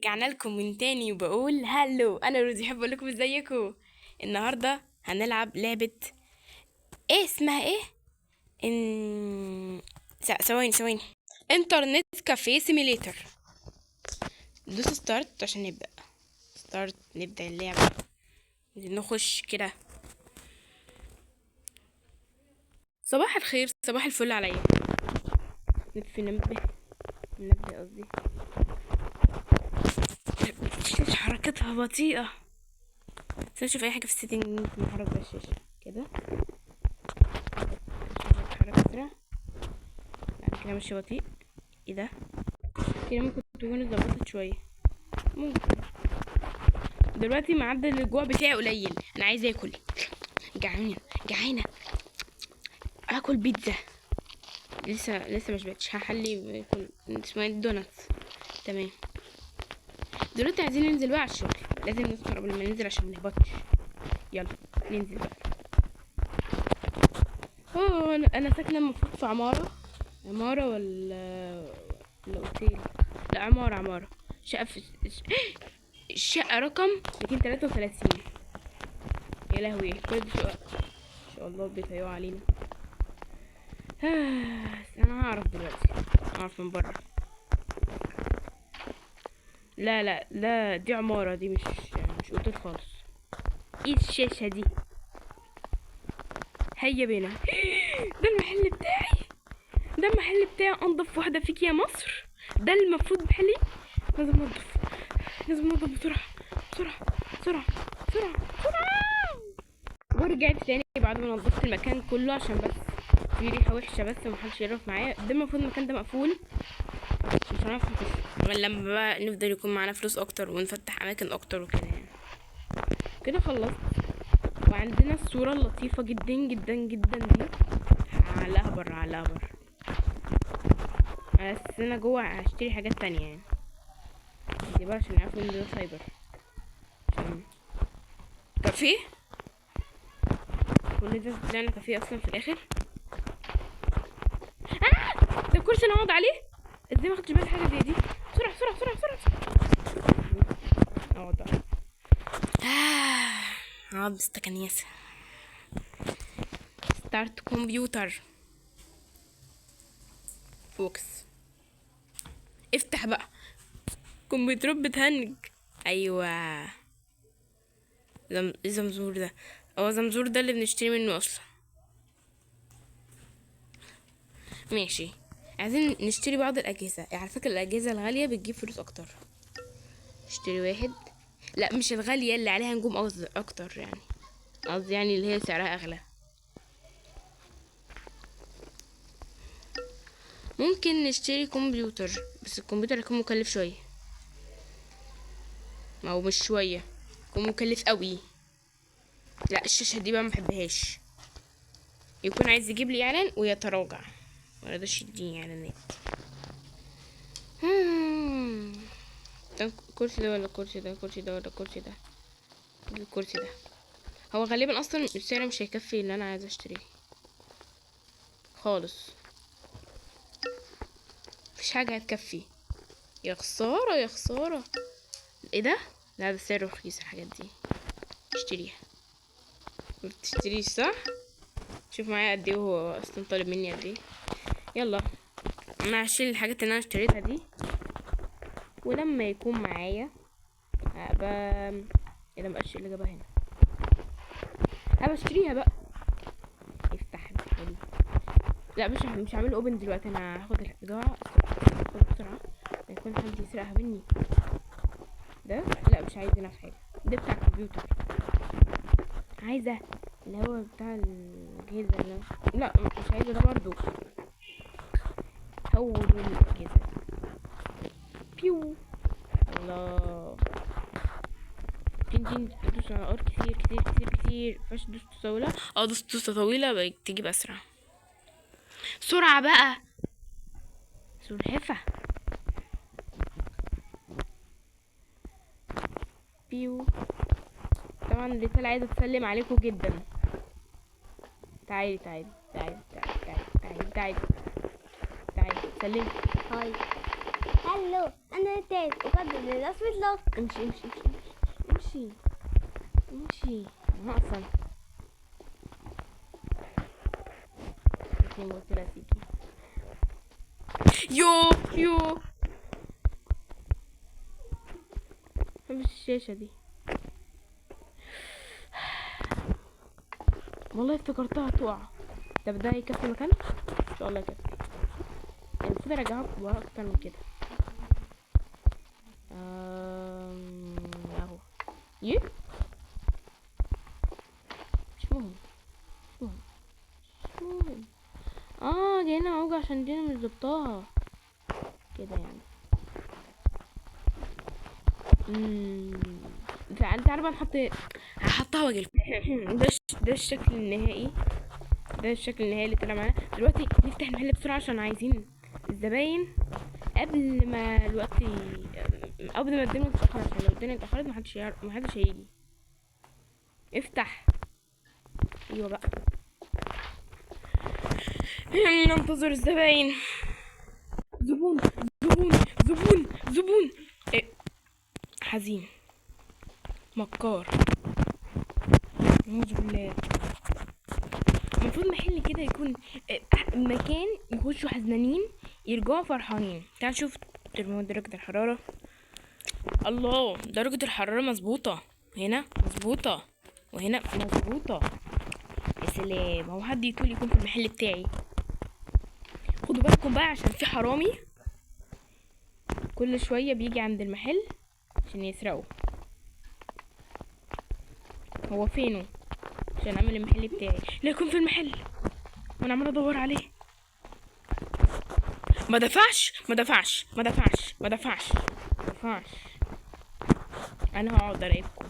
ورجعنا لكم من تاني وبقول هلو. انا روزي، حابه اقول لكم ازيكم. النهارده هنلعب لعبه. ايه اسمها ايه؟ ثواني. انترنت كافيه سيميليتر. دوس ستارت عشان نبدا. ستارت، نبدا اللعبه. نخش كده. صباح الخير، صباح الفل عليا. نطفي منبه قصدي. حركتها بطيئه. بس نشوف اي حاجه في السيتنج. ممكن نحرك بقى الشاشه كده. نتحرك اسرع. بعد كده ماشي بطيء. ايه ده؟ كده ممكن تكون اتظبطت شويه. ممكن. دلوقتي معدل الجوع بتاعي قليل. انا عايزه اكل. جعانه اكل بيتزا. لسه مش بقتش هحلي اكل اسمها دوناتس. تمام. دلوقتي عايزين ننزل بقى على الشغل. لازم نفطر قبل ما ننزل عشان منهبطش. يلا ننزل بقى. انا ساكنه المفروض في عماره ولا اوتيل. لا، عماره. شقه في الشقه رقم 233. يا لهوي، كل دي شقق. ان شاء الله البيت هيقع علينا. انا هعرف دلوقتي. هعرف من بره. لا دي عماره، دي مش اوتيل خالص. ايه الشاشه دي؟ هيا بينا. ده المحل بتاعي انضف واحده فيك يا مصر. ده المفروض محلي. لازم ننضف بسرعه. ورجعت تاني بعد ما نظفت المكان كله عشان بس في ريحه وحشه، بس محدش يعرف معايا. ده المفروض المكان ده مقفول. مش هنعرف نخش غير لما بقى نفضل يكون معانا فلوس اكتر ونفتح اماكن اكتر وكده يعني. كده خلصت. وعندنا الصوره اللطيفه جدا جدا جدا دي. على بر. بس انا جوه هشتري حاجات تانية يعني. دي بقى عشان يعرفوا ان ده سايبر. كافيه. كل ده طلعنا كافيه اصلا في الاخر. ده الكرسي اللي اقعد عليه. ازاي ما خدتش بالي حاجه زي دي؟ بسرعه. اقعد. اقعد مستكنيسه. ستارت كمبيوتر. فوكس. افتح بقى. كمبيوترات بتهنج. ايوه. زمزور ده. زمزور ده اللي بنشتري منه اصلا. ماشي. عايزين نشتري بعض الاجهزه. على فكره الاجهزه الغاليه بتجيب فلوس اكتر. اشتري واحد. لا، مش الغاليه اللي عليها نجوم اكتر يعني. قصدي يعني اللي هي سعرها اغلى. ممكن نشتري كمبيوتر، بس الكمبيوتر يكون مكلف شويه. ما هو مش شويه، يكون مكلف قوي. لا، الشاشه دي بقى محبهاش. يكون عايز يجيب لي اعلان ويتراجع. ما رضاش يديني اعلانات. ده الكرسي ده ولا الكرسي ده؟ الكرسي ده. هو غالبا اصلا السعر مش هيكفي اللي انا عايزه اشتريه خالص. مفيش حاجه هتكفي. يا خساره. ايه ده؟ لا، ده سعره رخيص الحاجات دي. اشتريها. ما بتشتريش صح؟ شوف معايا قد ايه، هو اصلا طالب مني قد ايه. يلا. انا هشيل الحاجات اللي انا اشتريتها دي، ولما يكون معايا هبقى. ايه ده؟ مبقاش اللي جابها هنا. هبقى اشتريها بقى. افتح لي. لا، مش هعمله اوبن دلوقتي. انا هاخد البضاعه بسرعه. ما يكون حد يسرقها مني. ده لا، مش عايزه في حاجه. ده بتاع الكمبيوتر. عايزه اللي هو بتاع الاجهزه اللي. لا، مش عايزه ده برضو. هو دي الاجهزه. بيو. الله. تدوس على ار كتير. فاش دوس طويله. دوس طويله بقى تجيب اسرع. سرعه بقى. سلحفه. بيو. طبعا ريتال عايزه تسلم عليكم جدا. تعالي سلمي. هاي. هلو. انا تاني اقدم لنصب اللوك. امشي امشي امشي امشي. انا اصلا قلت لها تيجي. يو مش الشاشة دي والله افتكرتها تقع. طب ده يكفي مكان ان شاء الله يكفي. المفروض ارجعها ورا اكتر من كده. اهو يه مش مهم مش مهم مش مهم. جايين اهو عشان دي مش ظبطاها كده يعني. انت عارفه نحط هحطها واجي. ده الشكل النهائي. ده الشكل النهائي اللي طلع معانا دلوقتي. نفتح المحل بسرعه عشان عايزين الزباين قبل ما الوقت قبل ما الدنيا تتاخر، عشان لو الدنيا اتاخرت محدش هيجي. افتح. ايوه بقى ننتظر الزباين. زبون زبون زبون زبون. إيه؟ حزين مكار. اعوذ بالله. المفروض محل كده يكون مكان يخشوا حزنانين يرجعوا فرحانين. تعال نشوف درجة الحرارة. الله، درجة الحرارة مظبوطة هنا، مظبوطة وهنا مظبوطة. يا سلام، هو حد يطول يكون في المحل بتاعي. خدوا بالكم بقى عشان في حرامي كل شوية بيجي عند المحل عشان يسرقوا. هو فينه عشان اعمل المحل بتاعي؟ لا يكون في المحل وانا عمال ادور عليه. ما دفعش ما دفعش ما دفعش ما دفعش ما دفعش. انا هقعد اراقبكم.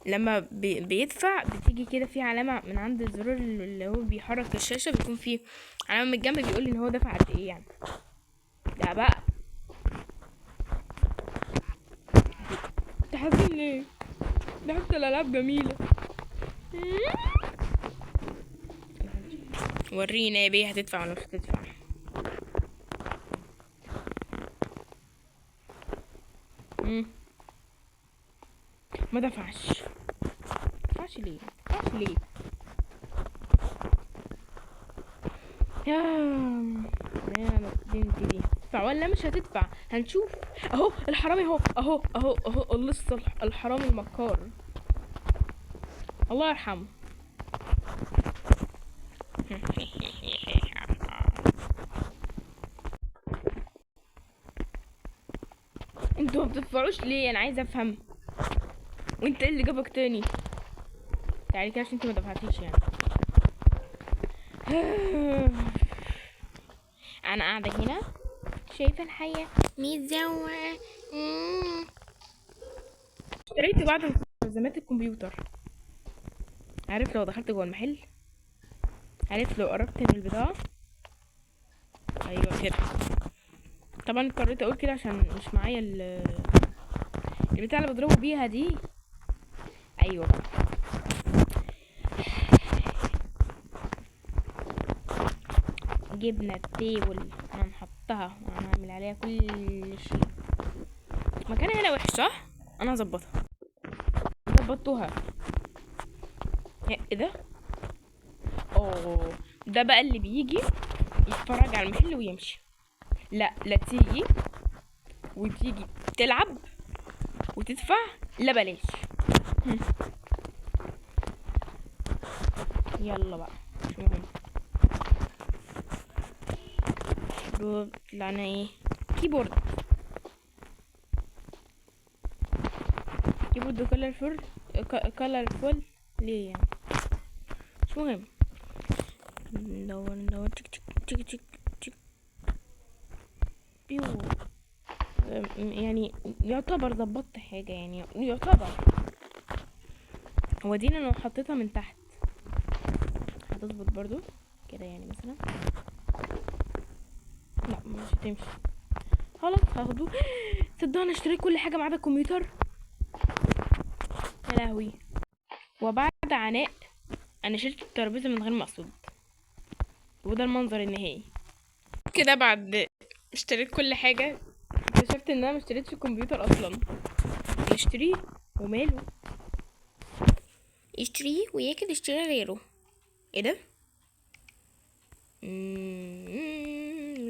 لما بيدفع بتيجي كده في علامة من عند الزرار اللي هو بيحرك الشاشة، بيكون في علامة من الجنب بيقول ان هو دفع قد ايه يعني. ده بقى تحزين ليه؟ ده حتى الالعاب جميلة. ورينا يا بيه، هتدفع ولا مش هتدفع؟ ما دفعش. ما دفعش ليه؟ ما دفعش ليه؟ يا بنتي دي تدفع ولا مش هتدفع؟ هنشوف. اهو الحرامي اهو لسه الحرامي المكار. الله يرحمه. انتوا ما بتدفعوش ليه؟ انا عايزه افهم. وانت ايه اللي جابك تاني؟ تعالي كده عشان انت ما دفعتيش يعني. انا قاعده هنا شايفه الحياه متزوقه. اشتريت بعض مستلزمات الكمبيوتر. عارف لو دخلت جوه المحل، عارف لو قربت من البضاعه، ايوه كده. طبعا اضطريت اقول كده عشان مش معايا البتاع اللي بضربه بيها دي. ايوه بقى. جبنا التيبل هنحطها وهنعمل عليها كل شيء. مكانها هنا وحش صح؟ انا هظبطها. ظبطتوها. ايه ده؟ اوه، ده بقى اللي بيجي يتفرج على المحل ويمشي. لا تيجي وتيجي تلعب وتدفع، لا بلاش. يلا بقى مش مهم. طلعنا ايه؟ كيبورد كولرفول ليه يعني؟ مش مهم. ندور تك تك تك تك تك بيو. يعني يعتبر ظبطت حاجة، يعني يعتبر. هو دي انا لو حطيتها من تحت هتظبط برضو كده يعني مثلا. لا مش هتمشي. خلاص هاخده. صدق انا اشتريت كل حاجة ما عدا الكمبيوتر. يا لهوي. وبعد عناء انا شلت الترابيزة من غير ما اقصد، وده المنظر النهائي كده بعد اشتريت كل حاجة. اكتشفت ان انا مشتريتش الكمبيوتر اصلا. نشتريه وماله، يشتريه وياكل يشتري غيره. ايه ده؟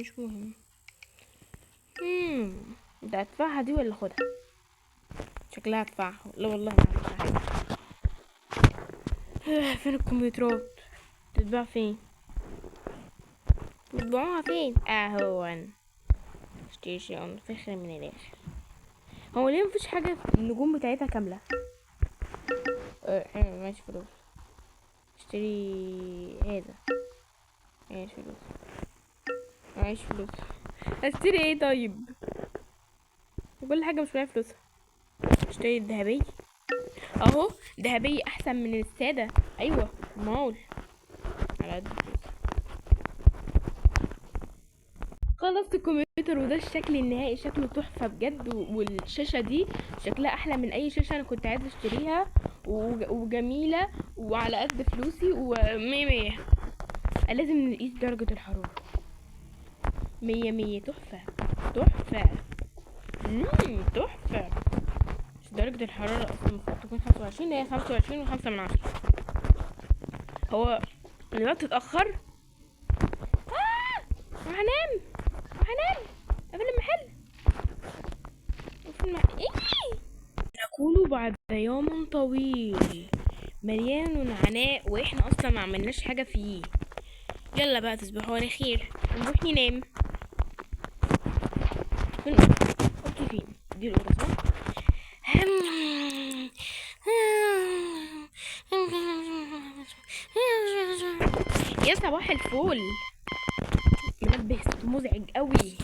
مش مهم. ده ادفعها دي ولا اخدها؟ شكلها ادفعها. لا والله ما هدفعها. فين الكمبيوترات؟ تتباع فين؟ تتباعوها فين؟ اهون. اشتري شيء فخر من الاخر. هو ليه مفيش حاجة النجوم بتاعتها كاملة؟ ماشي فلوس. اشتري هذا. ماشي فلوس. معيش فلوس. اشتري ايه طيب؟ كل حاجة مش معايا فلوسها. اشتري الذهبي اهو. ذهبي احسن من السادة. ايوه مول على قد فلوسي. خلصت الكمبيوتر وده الشكل النهائي. شكله تحفة بجد. والشاشة دي شكلها احلى من اي شاشة انا كنت عايزة اشتريها. وجميلة وعلى قد فلوسي ومية مية. لازم نقيس درجة الحرارة. مية مية. تحفة تحفة. تحفة. درجة الحرارة اصلا المفروض تكون 25. هي 25.5. هو الوقت اتأخر. وهنام قبل المحل. إيه؟ نقول بعد يوم طويل مليان عناء واحنا اصلا ما عملناش حاجة فيه. يلا بقى تصبحوا على خير نروح ننام. فين اوضتي؟ فين دي الأوضة صح؟ يا صباح الفل. منبه صوته مزعج قوي.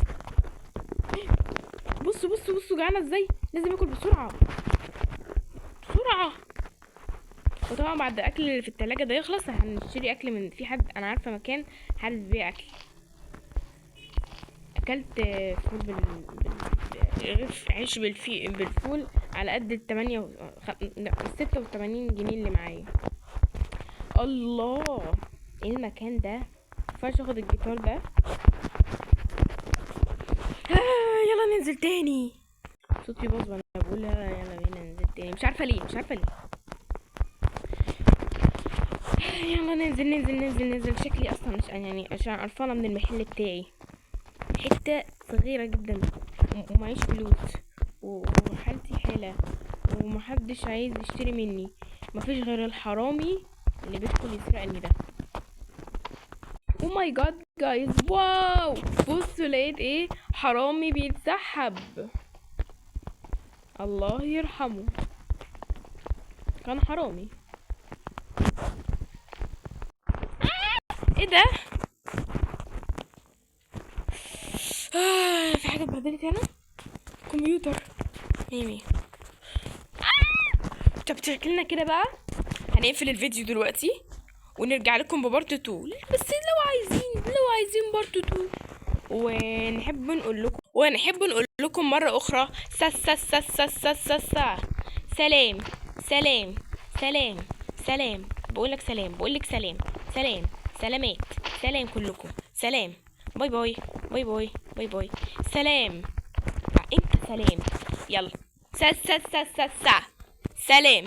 بصوا جعانه ازاي. لازم اكل بسرعه. وطبعا بعد الاكل اللي في التلاجة ده يخلص هنشتري اكل من في حد انا عارفه مكان حد بيبيع اكل. اكلت فول رغيف عيش بالفول على قد 86 جنيه اللي معايا. الله ايه المكان ده. مينفعش اخد الجيتار ده. يلا ننزل تاني. صوتي باظ وانا بقولها. يلا بينا ننزل تاني. مش عارفه ليه. يلا ننزل. شكلي اصلا مش يعني عشان قرفانه من المحل بتاعي. حته صغيره جدا ومعيش فلوس وحالتي حاله ومحدش عايز يشتري مني. مفيش غير الحرامي اللي بيدخل يسرقني ده. او ماي جاد جايز. واو بصوا لقيت ايه. حرامي بيتسحب. الله يرحمه كان حرامي. ايه ده. في حاجه اتبهدلت هنا. كمبيوتر ميمي. طب شكلنا كده بقى هنقفل الفيديو دلوقتي ونرجع لكم ببارت 2. بس لو عايزين بارت 2 ونحب نقول لكم مرة أخرى سلام. بقولك سلامات. سلام كلكم. سلام. باي باي. سلام. انت سلام. يلا سلام.